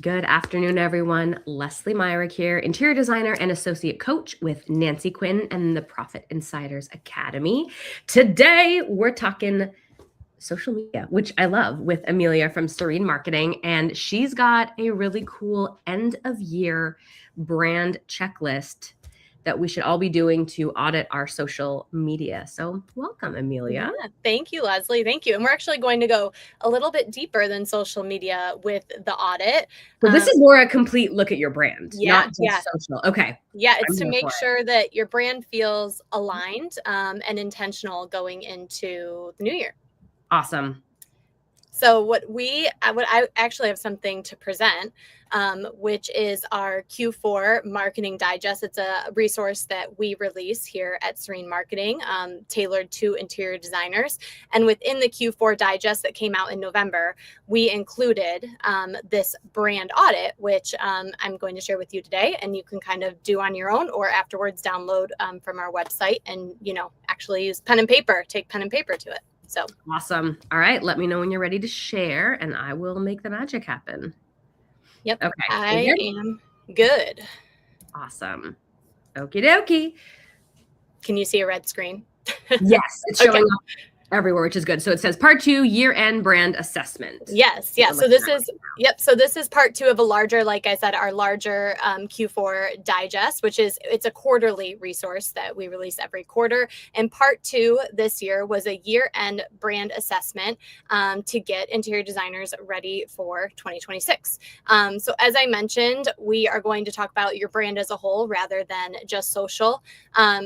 Good afternoon, everyone. Lesley Myrick here, interior designer and associate coach with Nancy Quinn and the Profit Insiders Academy. Today, we're talking social media, which I love, with Amelia from Serene Marketing. And she's got a really cool end of year brand checklist that we should all be doing to audit our social media. So welcome, Amelia. Yeah, thank you, Lesley. Thank you. And we're actually going to go a little bit deeper than social media with the audit. So this is more a complete look at your brand, not just social. Okay. Yeah, it's to make sure that your brand feels aligned and intentional going into the new year. Awesome. So what I actually have something to present, which is our Q4 Marketing Digest. It's a resource that we release here at Serene Marketing, tailored to interior designers. And within the Q4 Digest that came out in November, we included this brand audit, which I'm going to share with you today. And you can kind of do on your own or afterwards download from our website and, actually use pen and paper, take pen and paper to it. So awesome. All right. Let me know when you're ready to share and I will make the magic happen. Yep. Okay. I am good. Awesome. Okie dokie. Can you see a red screen? Yes. It's showing up everywhere, which is good. So it says part 2, year-end brand assessment. Yes. Yeah. So this is, So this is part 2 of a larger, like I said, our larger Q4 digest, it's a quarterly resource that we release every quarter. And part 2 this year was a year-end brand assessment to get interior designers ready for 2026. So as I mentioned, we are going to talk about your brand as a whole rather than just social.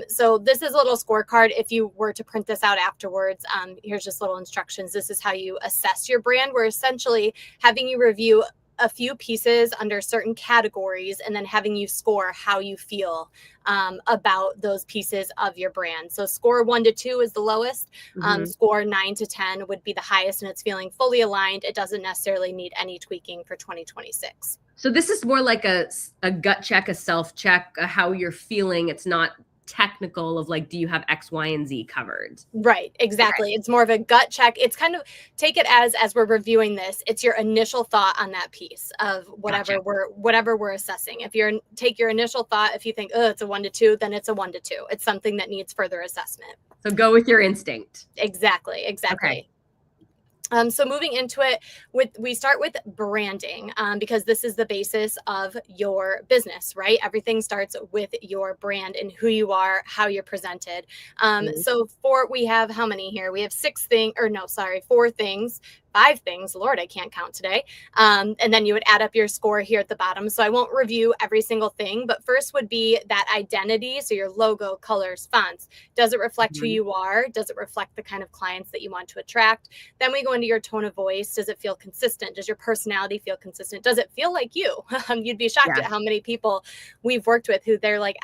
So this is a little scorecard. If you were to print this out afterwards, here's just little instructions. This is how you assess your brand. We're essentially having you review a few pieces under certain categories and then having you score how you feel about those pieces of your brand. So score 1 to 2 is the lowest. Score 9 to 10 would be the highest, and it's feeling fully aligned. It doesn't necessarily need any tweaking for 2026. So this is more like a gut check, a self check, how you're feeling. It's not technical of like, do you have X, Y, and Z covered? Right. Exactly. Okay. It's more of a gut check. It's kind of, take it as we're reviewing this, it's your initial thought on that piece of whatever we're assessing. If take your initial thought, if you think, oh, it's a 1 to 2, then it's a 1 to 2. It's something that needs further assessment. So go with your instinct. Exactly. Okay. So moving into it, we start with branding because this is the basis of your business, right? Everything starts with your brand and who you are, how you're presented. So we have how many here? We have 4 things. 5 things. Lord, I can't count today. And then you would add up your score here at the bottom. So I won't review every single thing, but first would be that identity. So your logo, colors, fonts. Does it reflect who you are? Does it reflect the kind of clients that you want to attract? Then we go into your tone of voice. Does it feel consistent? Does your personality feel consistent? Does it feel like you? You'd be shocked at how many people we've worked with who they're like,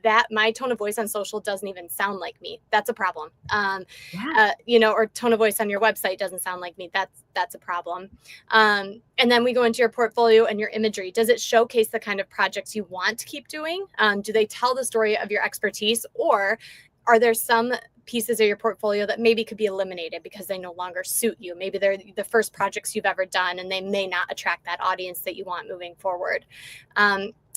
that my tone of voice on social doesn't even sound like me. That's a problem. Or tone of voice on your website doesn't sound like me. That's a problem. And then we go into your portfolio and your imagery. Does it showcase the kind of projects you want to keep doing? Do they tell the story of your expertise, or are there some pieces of your portfolio that maybe could be eliminated because they no longer suit you? Maybe they're the first projects you've ever done and they may not attract that audience that you want moving forward.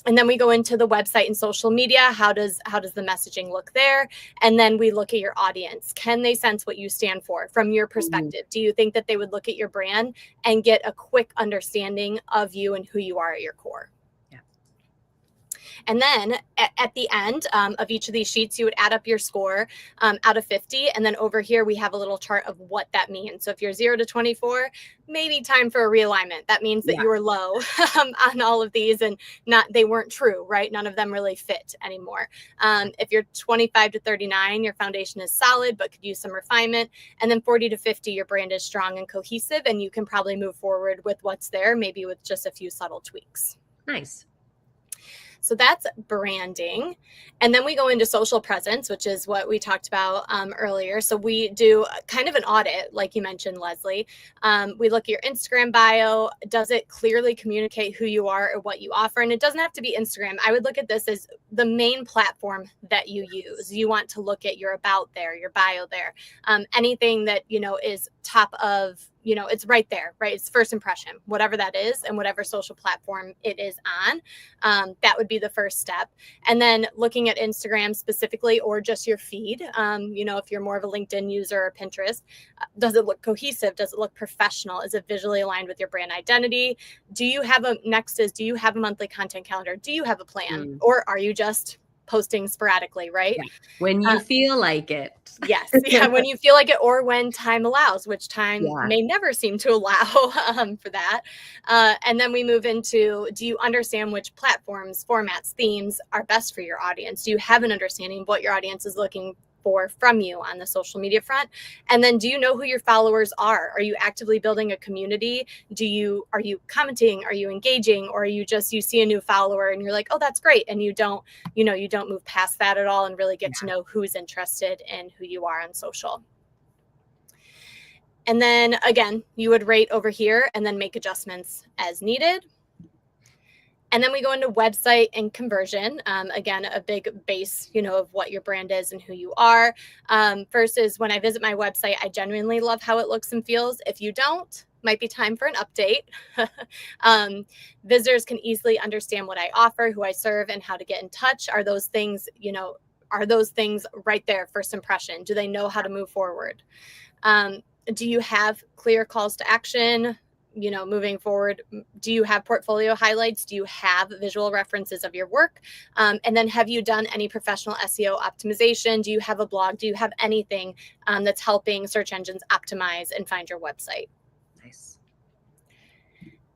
And then we go into the website and social media. How does the messaging look there? And then we look at your audience. Can they sense what you stand for from your perspective? Do you think that they would look at your brand and get a quick understanding of you and who you are at your core? And then at the end of each of these sheets, you would add up your score out of 50. And then over here, we have a little chart of what that means. So if you're 0 to 24, maybe time for a realignment. That means that you were low on all of these and they weren't true, right? None of them really fit anymore. If you're 25 to 39, your foundation is solid, but could use some refinement. And then 40 to 50, your brand is strong and cohesive, and you can probably move forward with what's there, maybe with just a few subtle tweaks. Nice. So that's branding. And then we go into social presence, which is what we talked about earlier. So we do kind of an audit, like you mentioned, Lesley. We look at your Instagram bio. Does it clearly communicate who you are or what you offer? And it doesn't have to be Instagram. I would look at this as the main platform that you use. You want to look at your about there, your bio there. Anything that, is top of it's right there, right? It's first impression, whatever that is, and whatever social platform it is on. That would be the first step. And then looking at Instagram specifically, or just your feed, if you're more of a LinkedIn user or Pinterest, does it look cohesive? Does it look professional? Is it visually aligned with your brand identity? Do you have a monthly content calendar? Do you have a plan? Or are you just posting sporadically, right? Yeah. When you feel like it. Yes. Yeah. When you feel like it, or when time allows, which time may never seem to allow for that. And then we move into, do you understand which platforms, formats, themes are best for your audience? Do you have an understanding of what your audience is looking for from you on the social media front? And then do you know who your followers are? Are you actively building a community? Are you commenting? Are you engaging? Or are you see a new follower and you're like, oh, that's great. And you don't move past that at all and really get to know who's interested in who you are on social. And then again, you would rate over here and then make adjustments as needed. And then we go into website and conversion. Again, a big base, of what your brand is and who you are. First is when I visit my website, I genuinely love how it looks and feels. If you don't, might be time for an update. Visitors can easily understand what I offer, who I serve, and how to get in touch. Are those things right there, first impression? Do they know how to move forward? Do you have clear calls to action? Moving forward, do you have portfolio highlights? Do you have visual references of your work? And then have you done any professional SEO optimization? Do you have a blog? Do you have anything that's helping search engines optimize and find your website? Nice.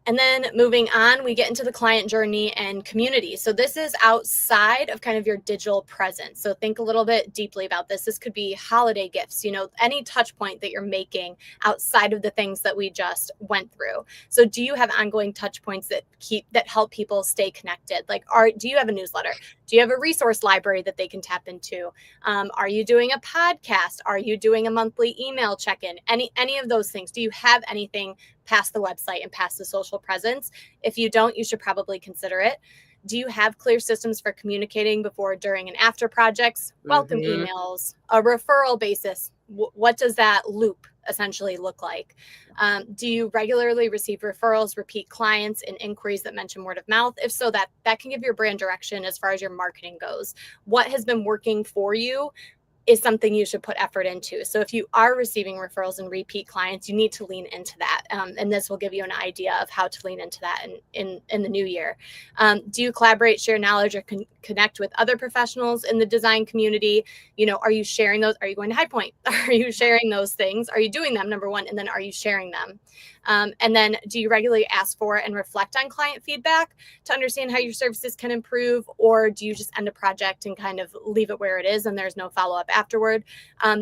And then moving on, we get into the client journey and community. So this is outside of kind of your digital presence. So think a little bit deeply about this. This could be holiday gifts, any touch point that you're making outside of the things that we just went through. So do you have ongoing touch points that help people stay connected? Like, do you have a newsletter? Do you have a resource library that they can tap into? Are you doing a podcast? Are you doing a monthly email check-in? Any of those things? Do you have anything past the website and past the social presence? If you don't, you should probably consider it. Do you have clear systems for communicating before, during, and after projects? Welcome emails, a referral basis. What does that loop essentially look like? Do you regularly receive referrals, repeat clients, and inquiries that mention word of mouth? If so, that can give your brand direction as far as your marketing goes. What has been working for you is something you should put effort into. So if you are receiving referrals and repeat clients, you need to lean into that. And this will give you an idea of how to lean into that in the new year. Do you collaborate, share knowledge, or connect with other professionals in the design community? Are you sharing those? Are you going to High Point? Are you sharing those things? Are you doing them, number one? And then are you sharing them? And then do you regularly ask for and reflect on client feedback to understand how your services can improve? Or do you just end a project and kind of leave it where it is and there's no follow-up afterward?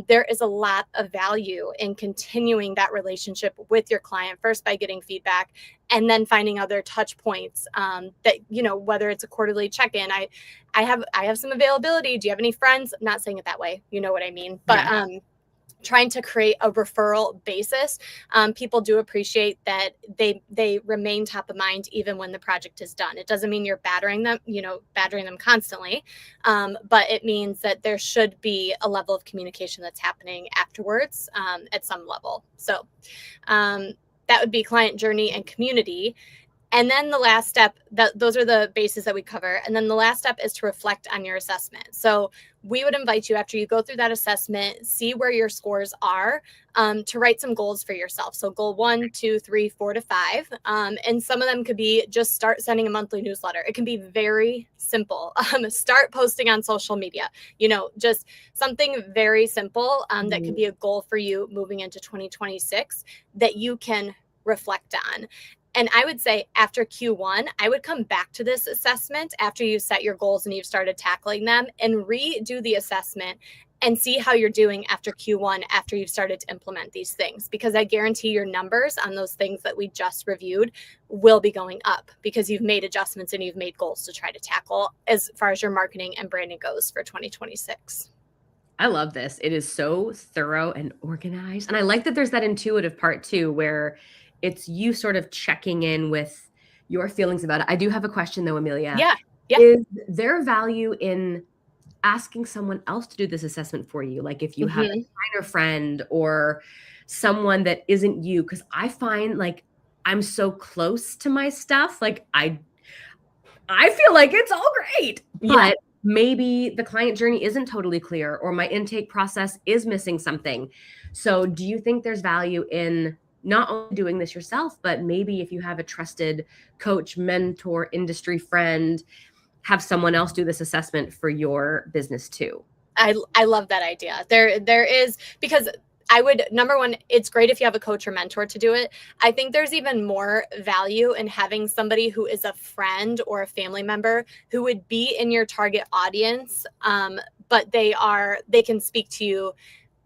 There is a lot of value in continuing that relationship with your client, first by getting feedback and then finding other touch points that, whether it's a quarterly check-in. I have some availability. Do you have any friends? I'm not saying it that way. You know what I mean? But trying to create a referral basis. People do appreciate that they remain top of mind even when the project is done. It doesn't mean you're battering them constantly, but it means that there should be a level of communication that's happening afterwards at some level. So that would be client journey and community. And then the last step, those are the bases that we cover. And then the last step is to reflect on your assessment. So we would invite you, after you go through that assessment, see where your scores are, to write some goals for yourself. So goal 1, 2, 3, 4 to 5. And some of them could be just start sending a monthly newsletter. It can be very simple. Start posting on social media, just something very simple that could be a goal for you moving into 2026 that you can reflect on. And I would say after Q1, I would come back to this assessment after you set your goals and you've started tackling them, and redo the assessment and see how you're doing after Q1, after you've started to implement these things. Because I guarantee your numbers on those things that we just reviewed will be going up because you've made adjustments and you've made goals to try to tackle as far as your marketing and branding goes for 2026. I love this. It is so thorough and organized. And I like that there's that intuitive part too, where it's you sort of checking in with your feelings about it. I do have a question though, Amelia. Yeah. Is there value in asking someone else to do this assessment for you? Like if you have a designer friend or someone that isn't you? Because I find like I'm so close to my stuff. Like I feel like it's all great, but maybe the client journey isn't totally clear or my intake process is missing something. So do you think there's value in not only doing this yourself, but maybe if you have a trusted coach, mentor, industry friend, have someone else do this assessment for your business too? I love that idea. There is, because I would, number one, it's great if you have a coach or mentor to do it. I think there's even more value in having somebody who is a friend or a family member who would be in your target audience, but they can speak to you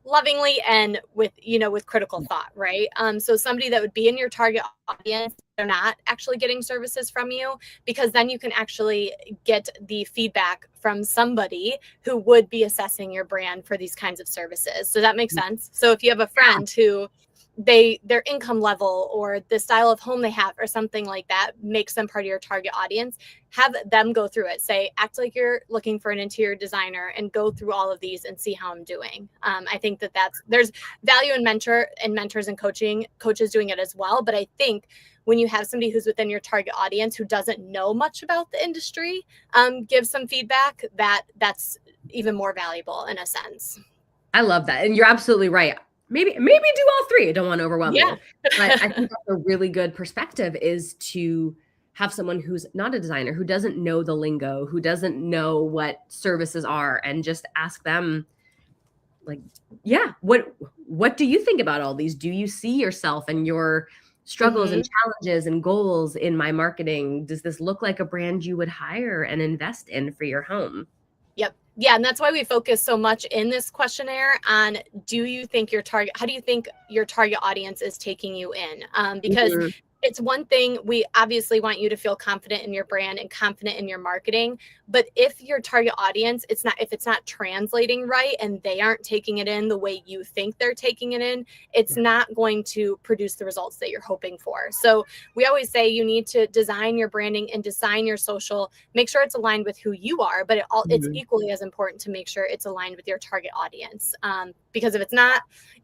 lovingly and with critical thought, right? So somebody that would be in your target audience, they're not actually getting services from you, because then you can actually get the feedback from somebody who would be assessing your brand for these kinds of services. Does that make sense? So if you have a friend who their income level or the style of home they have or something like that makes them part of your target audience, have them go through it. Say, act like you're looking for an interior designer and go through all of these and see how I'm doing. I think there's value in mentors and coaches doing it as well. But I think when you have somebody who's within your target audience who doesn't know much about the industry, give some feedback, that's even more valuable in a sense. I love that. And you're absolutely right. Maybe do all three. I don't want to overwhelm you. But I think that's a really good perspective, is to have someone who's not a designer, who doesn't know the lingo, who doesn't know what services are, and just ask them, like, yeah, what do you think about all these? Do you see yourself and your struggles and challenges and goals in my marketing? Does this look like a brand you would hire and invest in for your home? Yep. Yeah. And that's why we focus so much in this questionnaire on, how do you think your target audience is taking you in? Because it's one thing, we obviously want you to feel confident in your brand and confident in your marketing. But if your target audience, if it's not translating right and they aren't taking it in the way you think they're taking it in, it's not going to produce the results that you're hoping for. So we always say you need to design your branding and design your social, make sure it's aligned with who you are, but it's equally as important to make sure it's aligned with your target audience. Because if it's not,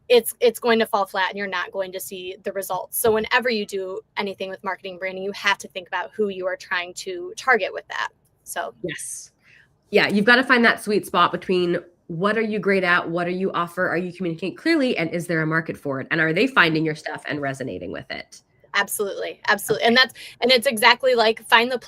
it's going to fall flat and you're not going to see the results. So whenever you do anything with marketing branding, you have to think about who you are trying to target with that. So yes. Yeah, you've got to find that sweet spot between what are you great at, what are you offer, are you communicating clearly, and is there a market for it? And are they finding your stuff and resonating with it? Absolutely. Absolutely. And it's exactly like, find the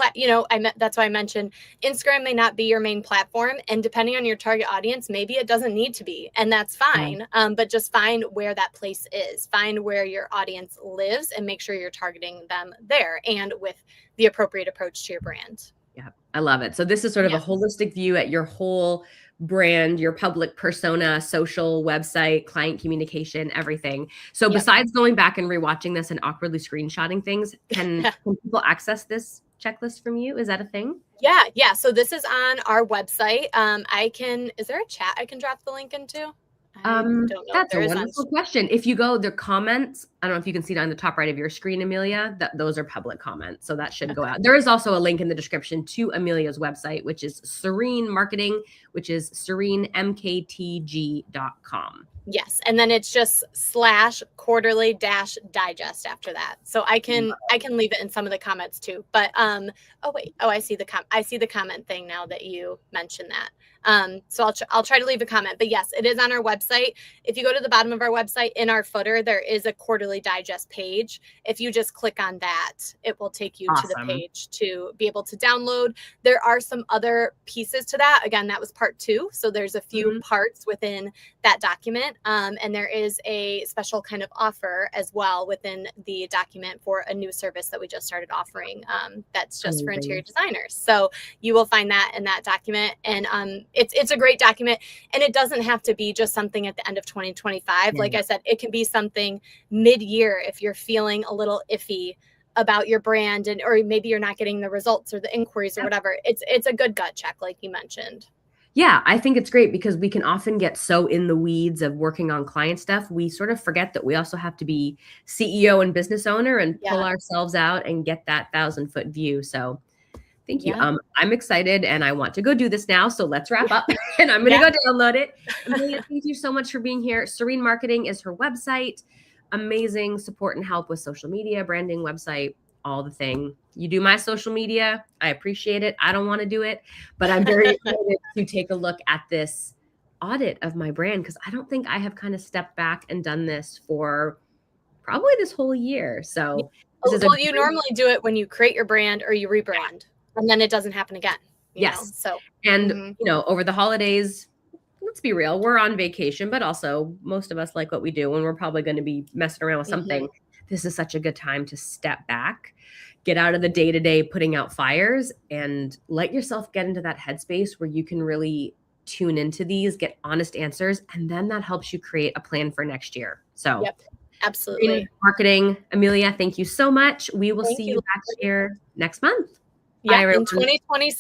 that's why I mentioned Instagram may not be your main platform. And depending on your target audience, maybe it doesn't need to be, and that's fine. But just find where that place is, find where your audience lives, and make sure you're targeting them there and with the appropriate approach to your brand. Yeah, I love it. So this is sort of a holistic view at your whole brand, your public persona, social, website, client communication, everything. So besides going back and rewatching this and awkwardly screenshotting things, can people access this checklist from you? Is that a thing? Yeah. So this is on our website. Is there a chat I can drop the link into? I don't know. That's a wonderful question. If you go, the comments, I don't know if you can see it on the top right of your screen, Amelia, those are public comments. So that should go out. There is also a link in the description to Amelia's website, which is Serene Marketing, which is serenemktg.com. Yes. And then it's just /quarterly-digest after that. So I can leave it in some of the comments too. But I see the comment thing now that you mentioned that. So I'll try to leave a comment, but yes, it is on our website. If you go to the bottom of our website, in our footer, there is a quarterly digest page. If you just click on that, it will take you to the page to be able to download. There are some other pieces to that. Again, that was part 2. So there's a few parts within that document. And there is a special kind of offer as well within the document for a new service that we just started offering. That's just for interior designers. So you will find that in that document. And it's a great document, and it doesn't have to be just something at the end of 2025. Like I said, it can be something mid-year if you're feeling a little iffy about your brand, or maybe you're not getting the results or the inquiries or whatever. It's a good gut check, like you mentioned. Yeah, I think it's great because we can often get so in the weeds of working on client stuff. We sort of forget that we also have to be CEO and business owner and pull ourselves out and get that 1,000-foot view. So thank you. I'm excited and I want to go do this now. So let's wrap up and I'm going to go download it. Amelia, thank you so much for being here. Serene Marketing is her website. amazing support and help with social media, branding, website, all the thing. You do my social media. I appreciate it. I don't want to do it, but I'm very excited to take a look at this audit of my brand, because I don't think I have kind of stepped back and done this for probably this whole year. So well, you normally do it when you create your brand or you rebrand, and then it doesn't happen again. Yes. So, and over the holidays, let's be real, we're on vacation, but also most of us like what we do, and we're probably going to be messing around with something. This is such a good time to step back, get out of the day-to-day putting out fires, and let yourself get into that headspace where you can really tune into these, get honest answers, and then that helps you create a plan for next year. So yep, absolutely. Marketing, Amelia, thank you so much. We will see you back here next month. Yeah, in 2026.